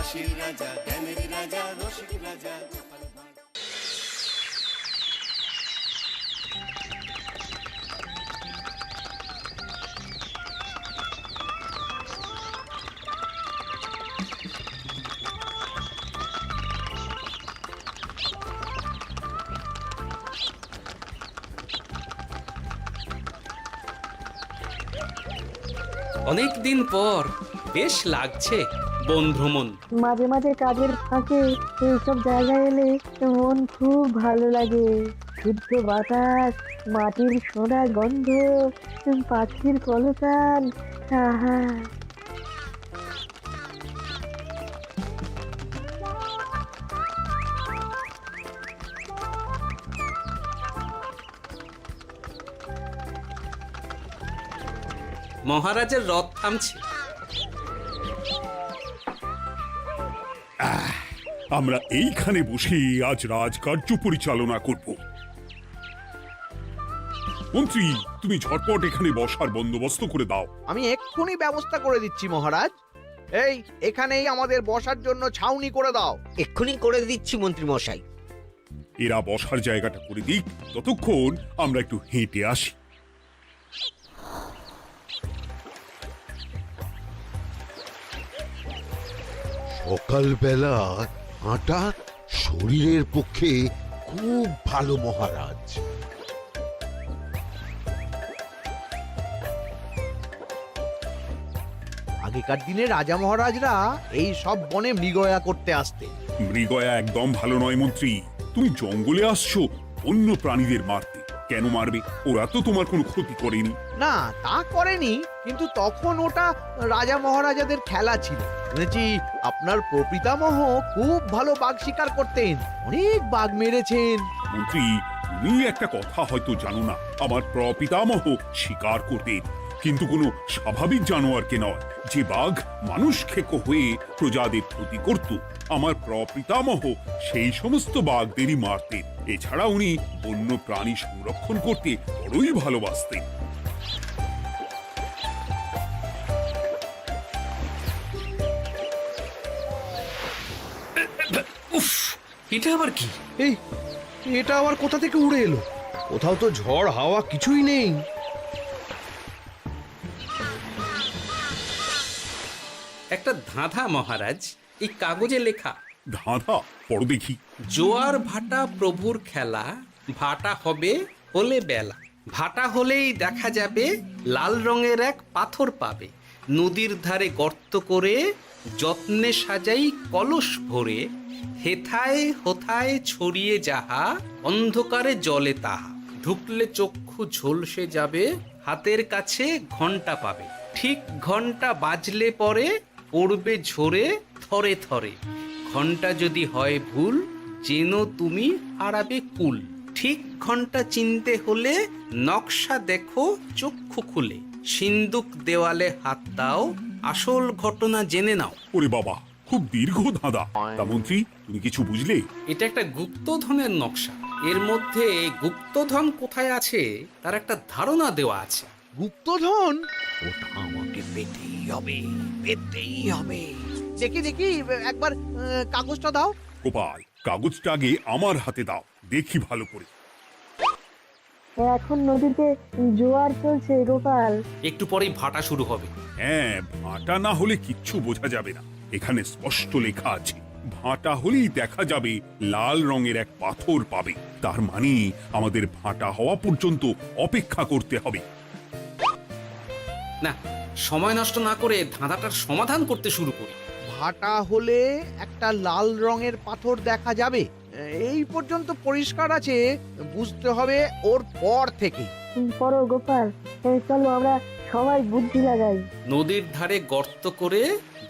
হাসির রাজা, জ্ঞানের রাজা, রসিক রাজা গোপাল ভাঁড়। অনেক দিন পর বেশ লাগছে বন ভ্রমণ। মাঝে মাঝে কাজের ফাঁকে এইসব জায়গায় এলে মন খুব ভালো লাগে। শুদ্ধ বাতাস, মাটির সোনা গন্ধ, পাখির কলতান, আহা। মহারাজের রথ থামছে। আমরা এইখানে বসে আজ রাজকার্য পরিচালনা করব। মন্ত্রী, তুমি ঝটপট এখানে বসার বন্দোবস্ত করে দাও। আমি এক্ষুনি ব্যবস্থা করে দিচ্ছি মহারাজ। এই এখানেই আমাদের বসার জন্য ছাউনি করে দাও। এক্ষুনি করে দিচ্ছি মন্ত্রী মশাই। এরা বসার জায়গাটা করে দিক, ততক্ষণ আমরা একটু হেঁটে আসি। সকালবেলা হাঁটা শরীরের পক্ষে খুব ভালো মহারাজ। আগেকার দিনে রাজা মহারাজরা এই সব বনে মৃগয়া করতে আসতেন। মৃগয়া একদম ভালো নয় মন্ত্রী। তুমি জঙ্গলে আসছো অন্য প্রাণীদের মারতে। কেন মারবে? ওরা তো তোমার কোনো ক্ষতি করেনি। না, তা করেনি, কিন্তু তখন ওটা রাজা মহারাজাদের খেলা ছিল। শুনেছি আপনার প্রপিতামহ খুব ভালো বাঘ শিকার করতেন, অনেক বাঘ মেরেছেন। মন্ত্রী, তুমি একটা কথা হয়তো জানো না। আমার প্রপিতামহ শিকার করতেন, কিন্তু কোনো স্বাভাবিক জানোয়ারকে নয়। যে বাঘ মানুষ খেকো হয়ে প্রজাদের ক্ষতি করত, আমার প্রপিতামহ সেই সমস্ত বাঘদেরই মারতেন। এছাড়া উনি বন্য প্রাণী সংরক্ষণ করতে বড়ই ভালোবাসতেন। উফ, এটা আবার কি? এই এটা আবার কোথা থেকে উড়ে এলো? কোথাও তো ঝড় হাওয়া কিছুই নেই। একটা ধাঁধা মহারাজ, এই কাগজে লেখা। ধাঁধা? পড়ো দেখি। জোয়ার ভাটা প্রভুর খেলা, ভাটা হবে হলে বেলা। ভাটা হলেই দেখা যাবে লাল রঙের এক পাথর পাবে। নদীর ধারে গর্ত করে যত্নে সাজাই কলস ভরে। হেথায় হোথায় ছড়িয়ে যাহা, অন্ধকারে জলে তাহা। ঢুকলে চক্ষু ঝলসে যাবে, হাতের কাছে ঘন্টা পাবে। ঠিক ঘন্টা বাজলে পরে পড়বে ঝরে থরে থরে। ঘন্টা যদি হয় ভুল, যেন তুমি হারাবে কুল। ঠিক ঘন্টা চিনতে হলে নকশা দেখো চক্ষু খুলে। সিন্দুক দেওয়ালে হাত দাও, আসল ঘটনা জেনে নাও। ওরে বাবা, খুব দীর্ঘ ধাঁধা। তা মন্ত্রী, তুমি কিছু বুঝলে? এটা একটা গুপ্তধনের নকশা। এর মধ্যে গুপ্তধন কোথায় আছে তার একটা ধারণা দেওয়া আছে। গুপ্তধন? ওটা আমাকে পেতেই হবে, পেতেই হবে। দেখি দেখি একবার কাগজটা দাও। গোপাল, কাগজটা আগে আমার হাতে দাও, দেখি ভালো করে। এখন নদীতে জোয়ার চলছে গোপাল। একটু পরেই ভাটা শুরু হবে। হ্যাঁ, ভাটা না হলে কিচ্ছু বোঝা যাবে না। এখানে স্পষ্ট লেখা আছে, ভাটা হলেই দেখা যাবে লাল রঙের এক পাথর পাবে। তার মানে আমাদের ভাটা হওয়া পর্যন্ত অপেক্ষা করতে হবে। না, সময় নষ্ট না করে ধাঁধাটার সমাধান করতে শুরু করি। ভাটা হলে একটা লাল রঙের পাথর দেখা যাবে, এই পর্যন্ত পরিষ্কার আছে। বুঝতে হবে ওর পর থেকে। পড়ো গোপাল, চলো আমরা সবাই বুদ্ধি লাগাই। নদীর ধারে গর্ত করে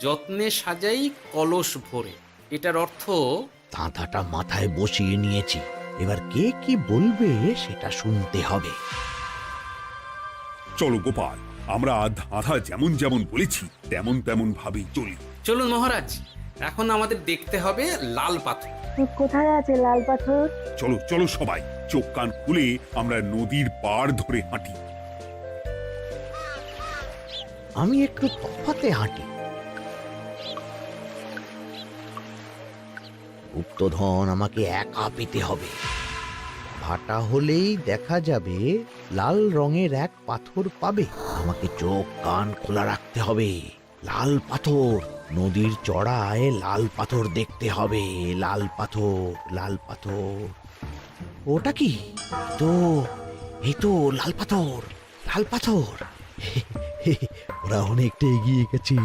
যত্নে সাজাই কলস ভরে। এটার অর্থ, ধাঁধাটা মাথায় বসিয়ে নিয়েছি, এবার কে কি বলবে সেটা শুনতে হবে। চলো গোপাল, আমরা ধাঁধা যেমন যেমন বলেছি তেমন তেমন ভাবেই চলি। চলুন মহারাজ, এখন আমাদের দেখতে হবে লাল পাথর। কোথায় আছে লাল পাথর? চলো চলো সবাই, চোখ কান খুলে আমরা নদীর পাড় ধরে হাঁটি। আমি একটু তফাতে হাঁটি। গুপ্তধন আমাকে একা পেতে হবে। ভাটা হলেই দেখা যাবে লাল রঙের এক পাথর পাবে। আমাকে চোখ কান খোলা রাখতে হবে। লাল পাথর, নদীর চড়ায় লাল পাথর দেখতে হবে। লাল পাথর, লাল পাথর। ওটা কি? এই তো লাল পাথর, লাল পাথর। ওরা অনেকটা এগিয়ে গেছে,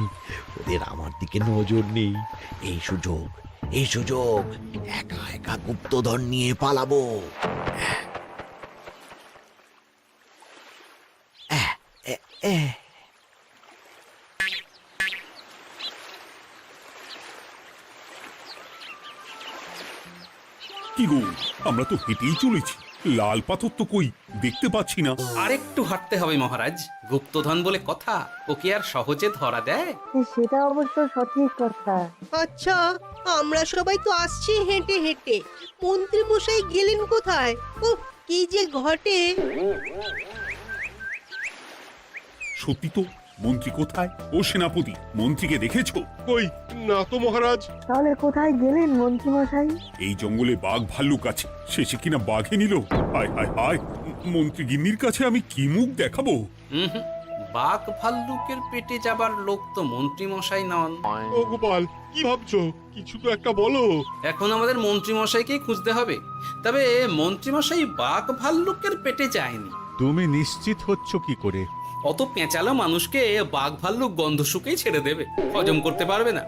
ওদের আমার দিকে নজর নেই। এই সুযোগ, এই সুযোগ, একা একা গুপ্তধন নিয়ে পালাবো। কি গো, আমরা তো হেঁটেই চলেছি, লাল পাথর তো কই দেখতে পাচ্ছি না। আরেকটু হাঁটতে হবে মহারাজ, গুপ্তধন বলে কথা, ওকে আর সহজে ধরা দেয়? সেটা অবশ্য সঠিক কথা। আচ্ছা, আমরা সবাই তো আসছি হেঁটে হেঁটে, মন্ত্রী মশাই গেলেন কোথায়? ও কি যে ঘটে! সত্যি তো, মন্ত্রী কোথায়? ও সেনাপতি, মন্ত্রীকে দেখেছো? কই না তো মহারাজ। তাহলে কোথায় গেলেন মন্ত্রী মশাই? এই জঙ্গলে বাঘ ভাল্লুক আছে, শেষে কিনা বাঘে নিল। হায় হায় হায়, মন্ত্রী গিন্নির কাছে আমি কি মুখ দেখাবো? হুম, বাঘ ভাল্লুকের পেটে যাবার লোক তো মন্ত্রী মশাই নন। ও গোপাল, কি ভাবছো? কিছু তো একটা বলো। এখন আমাদের মন্ত্রী মশাইকেই খুঁজতে হবে। তবে মন্ত্রী মশাই বাঘ ভাল্লুকের পেটে যায়নি। তুমি নিশ্চিত হচ্ছ কি করে? অত পেঁচালো মানুষকে বাঘ ভাল্লুক গন্ধ শুকেই ছেড়ে দেবে, হজম করতে পারবে না।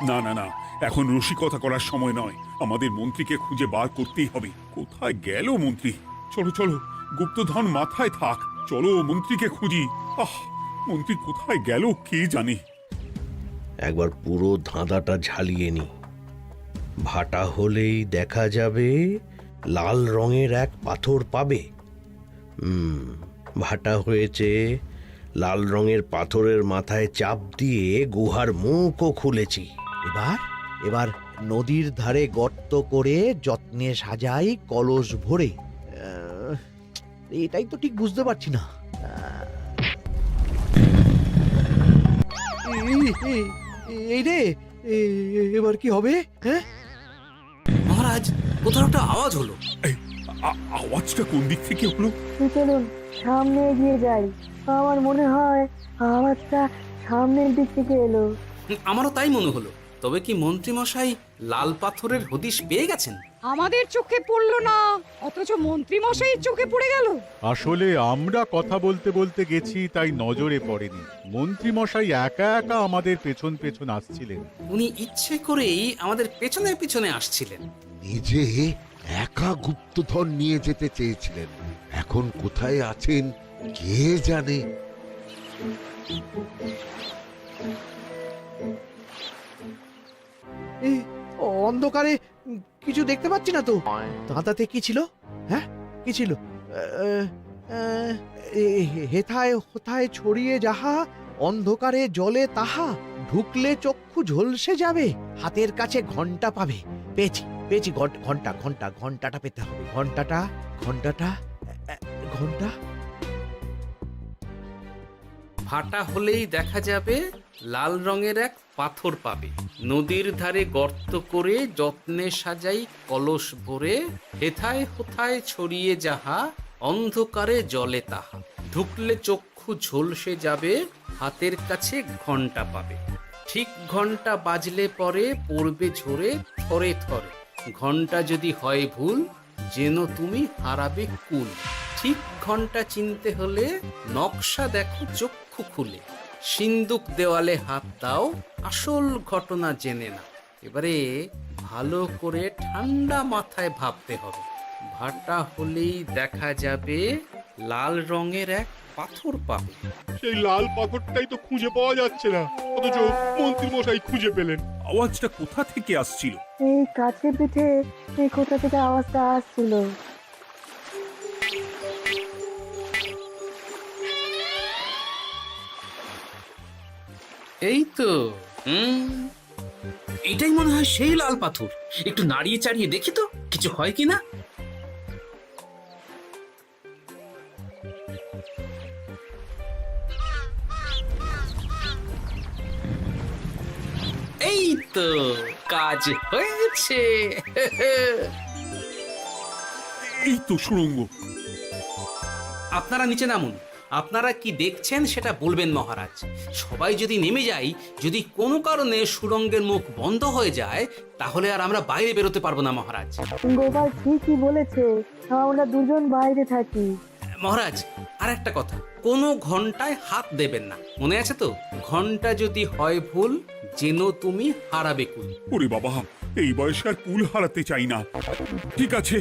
না না না, এখন রসিকতা করার সময় নয়, আমাদের মন্ত্রীকে খুঁজে বার করতেই হবে। কোথায় গেল মন্ত্রী? চলো চলো, গুপ্তধন মাথায় থাক, চলো মন্ত্রীকে খুঁজি। আহ, মন্ত্রী কোথায় গেল কে জানে। একবার পুরো ধাঁধাটা ঝালিয়ে নি। ভাটা হলেই দেখা যাবে লাল রঙের এক পাথর পাবে। ভাটা হয়েছে, লাল রঙের পাথরের মাথায় চাপ দিয়ে গুহার মুখও খুলেছি। এবার নদীর ধারে গর্ত করে যত্নে সাজাই কলস ভরে। এটাই তো ঠিক বুঝতে পারছি না। এই রে, এবার কি হবে? হ্যাঁ মহারাজ, কোথাও একটা আওয়াজ হলো। এই, আওয়াজটা কোন দিক থেকে হলো? চলুন সামনে এগিয়ে যাই। আমার মনে হয় আওয়াজটা সামনের দিক থেকে এলো। আমারও তাই মনে হলো। তবে কি মন্ত্রী মশাই লাল পাথরের হদিশ পেয়ে গেছেন? আমাদের চোখে পড়লো না, অথচ মন্ত্রী মশাইয়ের চোখে পড়ে গেল। আসলে আমরা কথা বলতে বলতে গেছি, তাই নজরে পড়েনি। মন্ত্রী মশাই একা একা আমাদের পেছন পেছন আসছিলেন। উনি ইচ্ছে করেই আমাদের পেছনে পেছনে আসছিলেন। নিজে একা গুপ্তধন নিয়ে যেতে চেয়েছিলেন, এখন কোথায় আছেন কে জানে। অন্ধকারে কিছু দেখতে পাচ্ছি না তো। ধাঁধাতে কি ছিল? হ্যাঁ, কি ছিল? হেথায় হোথায় ছড়িয়ে যাহা, অন্ধকারে জলে তাহা, ঢুকলে চক্ষু ঝলসে যাবে, হাতের কাছে ঘন্টা পাবে। পেয়েছি পেয়েছি, ঘন্টা ঘন্টা ঘন্টাটা পেতে হবে। ঘন্টাটা ঘন্টাটা ঘন্টা। ভাটা হলেই দেখা যাবে লাল রঙের এক পাথর পাবে। নদীর ধারে গর্ত করে যত্নে সাজাই কলস ভরে, হেথায় হোথায় ছড়িয়ে যাহা, অন্ধকারে জলে তাহা, ঢুকলে চক্ষু ঝলসে যাবে, হাতের কাছে ঘন্টা পাবে। ঠিক ঘন্টা বাজলে পরে পড়বে ঝরে থরে থরে, ঘন্টা যদি হয় ভুল যেন তুমি হারাবে কুল। ঠিক ঘন্টা চিনতে হলে নকশা দেখো চক্ষু খুলে, সিন্দুক দেওয়ালে হাত দাও, আসল ঘটনা জেনে না। এবারে ভালো করে ঠান্ডা মাথায় ভাবতে হবে। ভাটা হলেই দেখা যাবে লাল রঙের এক পাথর পাবে। সেই লাল পাথরটাই তো খুঁজে পাওয়া যাচ্ছে না, অথচ মন্ত্রী মশাই খুঁজে পেলেন। আওয়াজটা কোথা থেকে আসছিল? এই কাছে পিঠে এই কোথা থেকে আওয়াজটা আসছিল। এই তো, এটাই মনে হয় সেই লাল পাথর। একটু নাড়িয়ে চাড়িয়ে দেখি তো কিছু হয় কিনা। এই তো, কাজ হয়েছে। এই তো সুড়ঙ্গ। আপনারা নিচে নামুন। আপনারা কি দেখছেন সেটা বলবেন মহারাজ। সবাই যদি নেমে যাই, যদি কোনো কারণে সুড়ঙ্গের মুখ বন্ধ হয়ে যায়, তাহলে আর আমরা বাইরে বেরোতে পারবো না মহারাজ। গোপাল ঠিকই বলেছে, আমরা দুজন বাইরে থাকি। মহারাজ, আর একটা কথা, কোনো ঘন্টায় হাত দেবেন না, মনে আছে তো? ঘন্টা যদি হয় ভুল, যেন তুমি হারাবে কুল। ওরে বাবা, এই বয়সে আর কুল হারাতে চাই না। ঠিক আছে,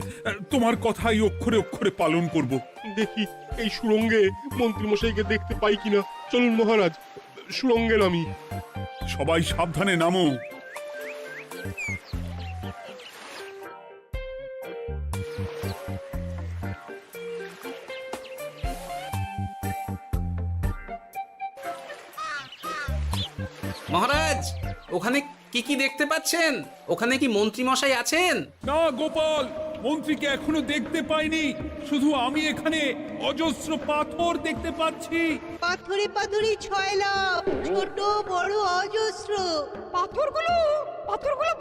তোমার কথাই অক্ষরে অক্ষরে পালন করব। দেখি এই সুরঙ্গে মন্ত্রীমশাইকে দেখতে পাই কিনা। চলুন মহারাজ, সুরঙ্গে নামি। সবাই সাবধানে নামো। মহারাজ, ওখানে কি কি দেখতে পাচ্ছেন? ওখানে কি মন্ত্রী মশাই আছেন? না গোপাল, মন্ত্রীকে এখনো দেখতে পাইনি। শুধু আমি এখানে অজস্র পাথর দেখতে পাচ্ছি। পাথরে পাথরে ছয় লাভ, ছোট বড় অজস্র। পাথরগুলো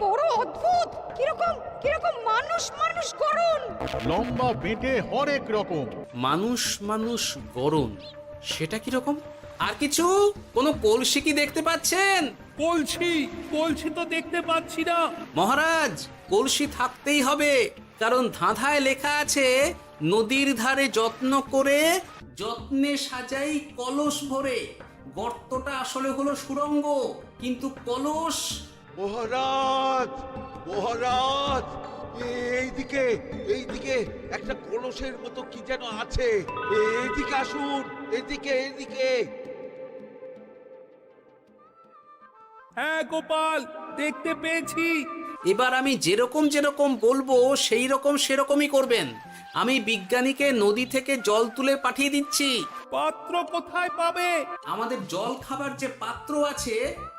বড় অদ্ভুত, কিরকম কিরকম মানুষ মানুষ করুন। লম্বা বেটে হরেক রকম। মানুষ মানুষ গরম, সেটা কি রকম? আর কিছু? কোনো কলসি কি দেখতে পাচ্ছেন? কলসি তো দেখতে পাচ্ছি না। মহারাজ, কলসি থাকতেই হবে, কারণ ধাঁধায় লেখা আছে, নদীর ধারে যত্ন করে যত্নে সাজাই কলস ভরে। গর্তটা আসলে হলো সুড়ঙ্গ, কিন্তু কলস। মহারাজ, মহারাজ, এইদিকে এইদিকে একটা কলসের মতো কি যেন আছে। এইদিকে আসুন, এদিকে এদিকে। হ্যাঁ গোপাল, দেখতে পেয়েছি। এবার আমি যেরকম যেরকম বলবো সেই রকম সেরকমই করবেন। আমি বিজ্ঞানীকে নদী থেকে জল তুলে পাঠিয়ে দিচ্ছি। পাত্র কোথায় পাবে? আমাদের জল খাবার যে পাত্র আছে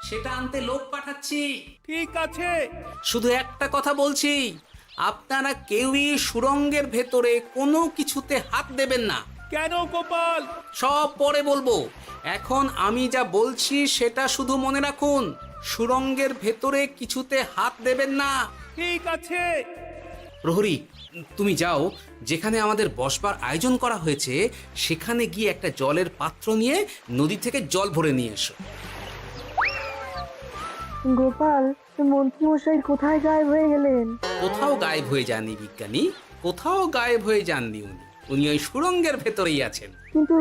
সেটা আনতে লোক পাঠাচ্ছি। ঠিক আছে। শুধু একটা কথা বলছি, আপনারা কেউই সুড়ঙ্গের ভেতরে কোনো কিছুতে হাত দেবেন না। কেন গোপাল? সব পরে বলবো, এখন আমি যা বলছি সেটা শুধু মনে রাখুন। সুড়ঙ্গের ভেতরে কিছুতে হাত দেবেন না। ঠিক আছে। প্রহরী, তুমি যাও, যেখানে আমাদের বসবার আয়োজন করা হয়েছে সেখানে গিয়ে একটা জলের পাত্র নিয়ে নদী থেকে জল ভরে নিয়ে এসো। গোপাল, মন্ত্রীমশাই কোথায় গায়েব হয়ে গেলেন? কোথাও গায়েব হয়ে যাননি বিজ্ঞানী, কোথাও গায়েব হয়ে যাননি উনি। উনি ওই সুড়ঙ্গের ভেতরেই আছেন। কিন্তু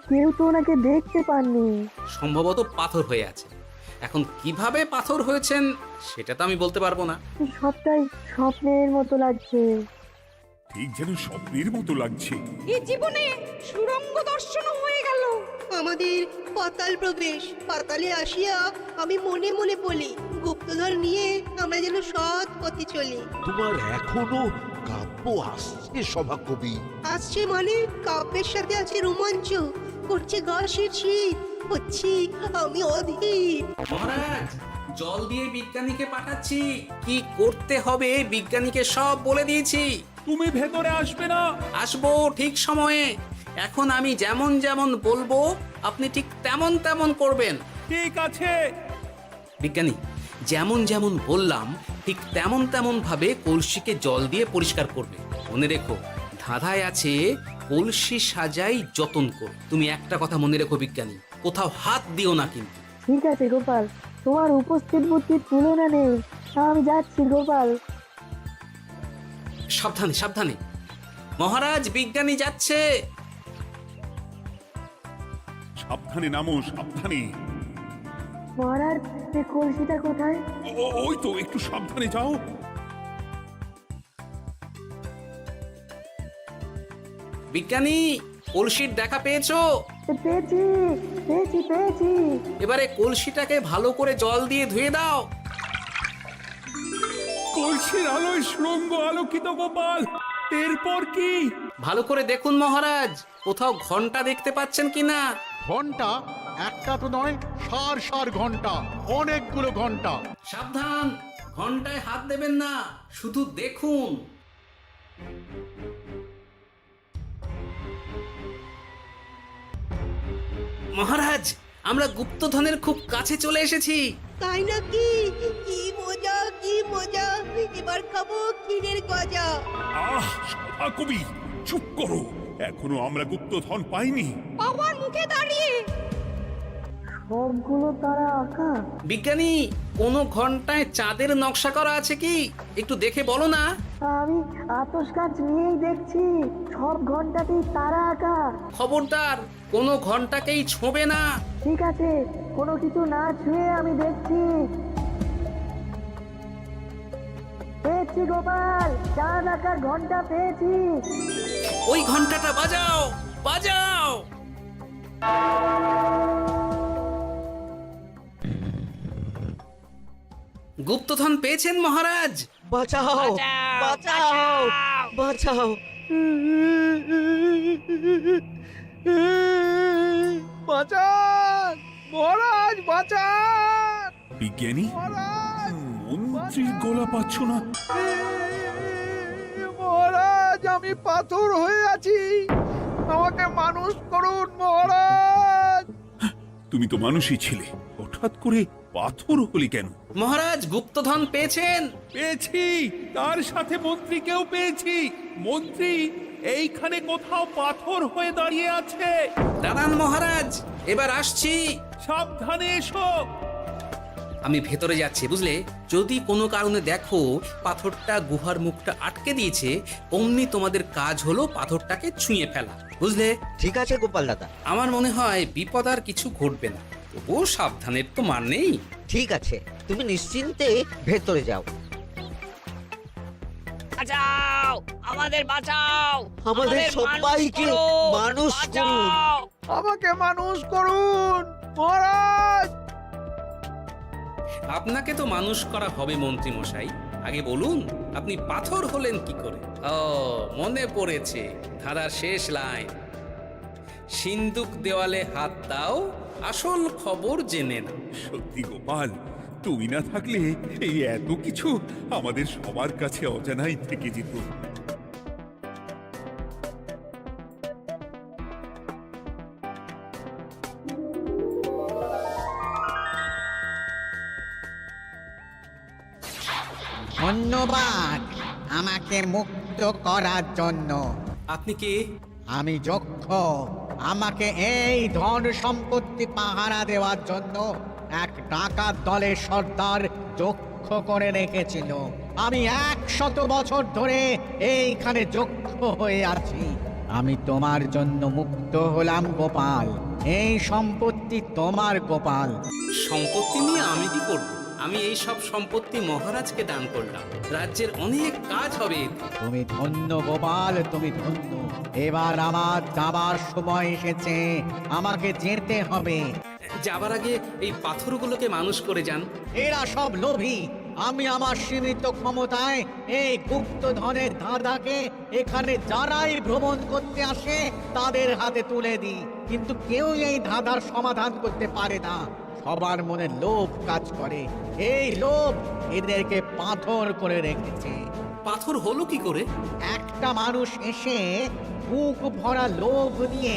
কেউ তো ওনাকে দেখতে পাননি। সম্ভবত পাথর হয়ে আছে। এখন কিভাবে পাথর হয়েছেন সেটা তো আমি বলতে পারবো না। সবটাই স্বপ্নের মতো লাগছে। ঠিক যেন স্বপ্নের মতো লাগছে। এই জীবনে সুরঙ্গ দর্শন হয়ে গেল। আমাদের পাতাল প্রবেশ। পাতালে আসিয়া আমি মনে মনে বলি, গুপ্তধন নিয়ে আমরা যেন সৎ পথে চলি। তোমার এখনো কাব্য আসছে সভাকবি? আসছে মানে কাব্যের সাথে আছে রোমাঞ্চ, করছে গা শীত, হচ্ছি আমি অধীর। মহারাজ, জল দিয়ে বিজ্ঞানীকে পাঠাচ্ছি। কি করতে হবে বিজ্ঞানীকে সব বলে দিয়েছি। তুমি ভেতরে আসবে না? আসবো ঠিক সময়ে। এখন আমি যেমন যেমন বলবো আপনি ঠিক তেমন তেমন করবেন। ঠিক আছে। বিজ্ঞানী, যেমন যেমন বললাম ঠিক তেমন তেমন ভাবে কলসিকে জল দিয়ে পরিষ্কার করবে। মনে রেখো, ধাঁধায় আছে কলসি সাজাই যতন কর। তুমি একটা কথা মনে রেখো বিজ্ঞানী, কোথাও হাত দিও না কিন্তু। ঠিক আছে গোপাল, তোমার উপস্থিত বুদ্ধির তুলনা নেই। আমি যাচ্ছি গোপাল। সাবধানে সাবধানে। মহারাজ, বিজ্ঞানী যাচ্ছে। সাবধানে নামো, সাবধানে। মহারাজ, কলসিটা কোথায়? ওই তো, একটু সাবধানে যাও। বিজ্ঞানী, কলসির দেখা পেয়েছো? পেয়েছি পেয়েছি পেয়েছি। এবারে কলসিটাকে ভালো করে জল দিয়ে ধুয়ে দাও। কলসির আলোয় সুড়ঙ্গ আলোকিত গোপাল। এরপর কি? ভালো করে দেখুন মহারাজ, কোথাও ঘন্টা দেখতে পাচ্ছেন কিনা। ঘন্টা? একটা তো নয়, সার সার ঘন্টা, অনেকগুলো ঘন্টা। সাবধান, ঘন্টায় হাত দেবেন না, শুধু দেখুন। মহারাজ, আমরা গুপ্তধনের খুব কাছে চলে এসেছি। তাই নাকি? কি মজা কি মজা, এবার খাবো ক্ষীরের গজা। আহ সভা কবি, চুপ করো, এখনো আমরা গুপ্তধন পাইনি। আমার মুখে দাঁড়িয়ে সবগুলো তারা আঁকা। বিজ্ঞানী, কোনো ঘন্টায় চাঁদের নকশা করা আছে কি? একটু দেখে বলো না। আমি আতস কাজ নিয়েই দেখছি, সব ঘন্টাতেই তারা আঁকা। খবরদার, কোনো ঘন্টাকেই ছোঁবে না। ঠিক আছে, কোনো কিছু না ছুঁয়ে আমি দেখছি। পেয়েছি গোপাল, চাঁদ আঁকার ঘন্টা পেয়েছি। ওই ঘন্টাটা বাজাও, বাজাও। গুপ্তধন পেয়েছেন মহারাজ? বাঁচাও বাঁচাও বাঁচাও। বাঁচান মহারাজ, বাঁচান বিজ্ঞানী, মহারাজ, মন্ত্রীর গলা পাচ্ছ না? মহারাজ, আমি পাথর হয়ে আছি, আমাকে মানুষ করুন মহারাজ। তুমি তো মানুষই ছিলে, হঠাৎ করে পাথর হলি কেন? মহারাজ, গুপ্তধন পেয়েছেন? পেয়েছি, তার সাথে মন্ত্রীকেও পেয়েছি। মন্ত্রী এইখানে কোথাও পাথর হয়ে দাঁড়িয়ে আছে। দাঁড়ান মহারাজ, এবার আসছি। সাবধানে এসো। আমি ভেতরে যাচ্ছি, বুঝলে? যদি কোনো কারণে দেখো পাথরটা গুহার মুখটা আটকে দিয়েছে, অমনি তোমাদের কাজ হলো পাথরটাকে ছুঁয়ে ফেলা, বুঝলে? ঠিক আছে গোপাল দাদা। আমার মনে হয় বিপদ আর কিছু ঘটবে না, তবুও সাবধানের তো মান নেই। ঠিক আছে, তুমি নিশ্চিন্তে ভেতরে যাও। বাঁচাও, আমাদের বাঁচাও, আমাদের সবাইকে মানুষ করুন। আমাকে মানুষ করুন মহারাজ। আপনাকে তো মানুষ করা হবে মন্ত্রী মশাই। আগে বলুন, আপনি পাথর হলেন কি করে? ও, মনে পড়েছে, ধারার শেষ লাইন, সিন্দুক দেওয়ালে হাত দাও, আসল খবর জেনে নাও। সত্যি গোপাল, তুমি না থাকলে এই এত কিছু আমাদের সবার কাছে অজানাই থেকে যেত। ধন্যবাদ আমাকে মুক্ত করার জন্য। আপনি কে? আমি যক্ষ। আমাকে এই ধন সম্পত্তি পাহারা দেওয়ার জন্য এক ডাকাত দলের সর্দার যক্ষ করে রেখেছিল। আমি 100 বছর ধরে এইখানে যক্ষ হয়ে আছি। আমি তোমার জন্য মুক্ত হলাম গোপাল। এই সম্পত্তি তোমার গোপাল। সম্পত্তি নিয়ে আমি কি করব? আমি এই সব সম্পত্তি মহারাজকে দান করলাম, রাজ্যের অনেক কাজ হবে এতে। তুমি ধন্য গোপাল, তুমি ধন্য। এবার আমার যাবার সময় এসেছে, আমাকে যেতে হবে। যাবার আগে এই পাথরগুলোকে মানুষ করে যান। এরা সব লোভী। আমি আমার সীমিত ক্ষমতায় এই গুপ্তধনের ধাঁধাকে এখানে যারাই ভ্রমণ করতে আসে তাদের হাতে তুলে দিই, কিন্তু কেউ এই ধাঁধার সমাধান করতে পারে না। সবার মনে লোভ কাজ করে, এই লোভ এদেরকে পাথর করে রেখেছে। পাথর হলো কি করে? একটা মানুষ এসে বুক ভরা লোভ নিয়ে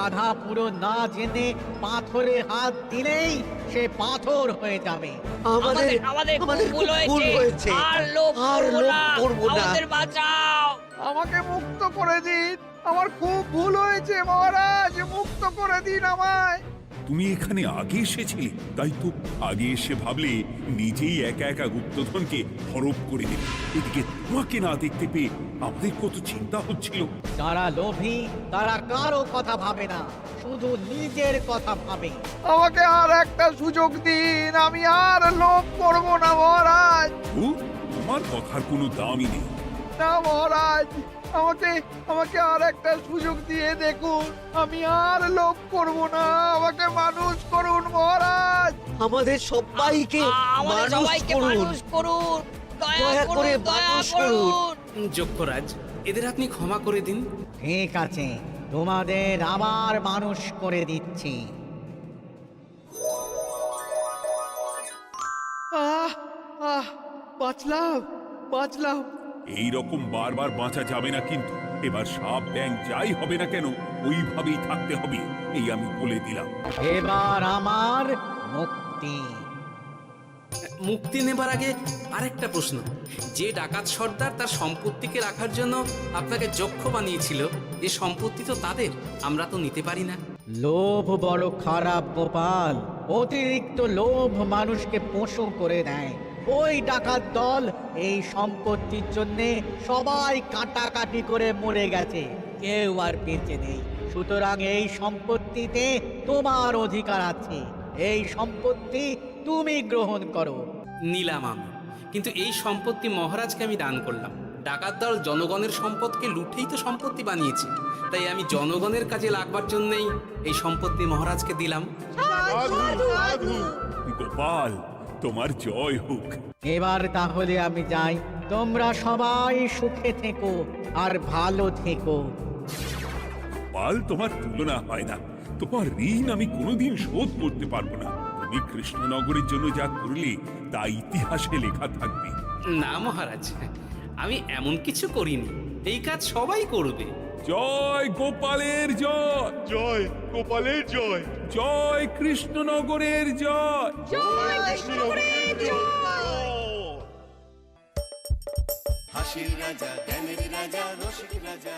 আধা পুরো না জেনে পাথরে হাত দিলেই সে পাথর হয়ে যাবে। আমাদের আমাদের আমাদের ভুল ভুল হয়েছে, হয়েছে। আর লোভ আর করবো লোভ না, করবো না। আমাদের বাঁচাও। আমাকে মুক্ত করে দিন, আমার খুব ভুল হয়েছে মহারাজ, মুক্ত করে দিন আমায়। তুমি এখানে আগে এসেছিলে, তাই তো আগে এসে ভাবলে নিজেই একা একা গুপ্তধনকে হরপ করে দেবে। এদিকে তোমাকে না দেখতে পেয়ে আমাদের কত চিন্তা হচ্ছিল। যারা লোভী তারা কারো কথা ভাবে না, শুধু নিজের কথা ভাবে। আমাকে আর একটা সুযোগ দিন, আমি আর লোভ করব না মহারাজ। ও, তোমার কথার কোনো দামই নেই। না মহারাজ, আমাকে আর একটা সুযোগ দিয়ে দেখুন, আমি আর লোভ করব না, আমাকে মানুষ করুন মহারাজ। আমাদের সবাইকে আমাদের মানুষ সবাইকে করুন। মানুষ করুন, দয়া দয়া করে করুন, দয়া মানুষ করুন। যক্ষরাজ, এদের আপনি ক্ষমা করে দিন। ঠিক আছে, তোমাদের আবার মানুষ করে দিচ্ছি। বাঁচলাম। এই রকম বারবার বাঁচা যাবে না কিন্তু। এবার সাপ ব্যাং যাই হবে না কেন ওইভাবেই থাকতে হবে, এই আমি বলে দিলাম। এবার আমার মুক্তি। মুক্তি নেবার আগে আরেকটা প্রশ্ন, যে ডাকাত সর্দার তার সম্পত্তিকে রাখার জন্য আপনাকে যক্ষ বানিয়েছিল, এ সম্পত্তি তো তাদের, আমরা তো নিতে পারি না। লোভ বড় খারাপ গোপাল, অতিরিক্ত লোভ মানুষকে পশু করে দেয়। ওই ডাকাত দল এই সম্পত্তির জন্যে সবাই কাটাকাটি করে মরে গেছে, কেউ আর বেঁচে নেই। সুতরাং এই সম্পত্তিতে তোমার অধিকার আছে, এই সম্পত্তি তুমি গ্রহণ করো। নিলাম আমি, কিন্তু এই সম্পত্তি মহারাজকে আমি দান করলাম। ডাকাত দল জনগণের সম্পদকে লুঠেই তো সম্পত্তি বানিয়েছে, তাই আমি জনগণের কাজে লাগবার জন্যই এই সম্পত্তি মহারাজকে দিলাম। গোপাল, তোমার জয় হোক। এবার তাহলে আমি যাই, তোমরা সবাই সুখে থেকো আর ভালো থেকো। গোপাল, তোমার তুলনা হয় না। তোমার ঋণ আমি কোনোদিন শোধ করতে পারবো না। তুমি কৃষ্ণনগরের জন্য যা করলে তা ইতিহাসে লেখা থাকবে। না মহারাজ, আমি এমন কিছু করিনি, এই কাজ সবাই করবে। জয় গোপালের জয়, জয় গোপালের জয়, জয় কৃষ্ণনগরের জয়। হাসির রাজা জ্ঞানের রাজা রসিক রাজা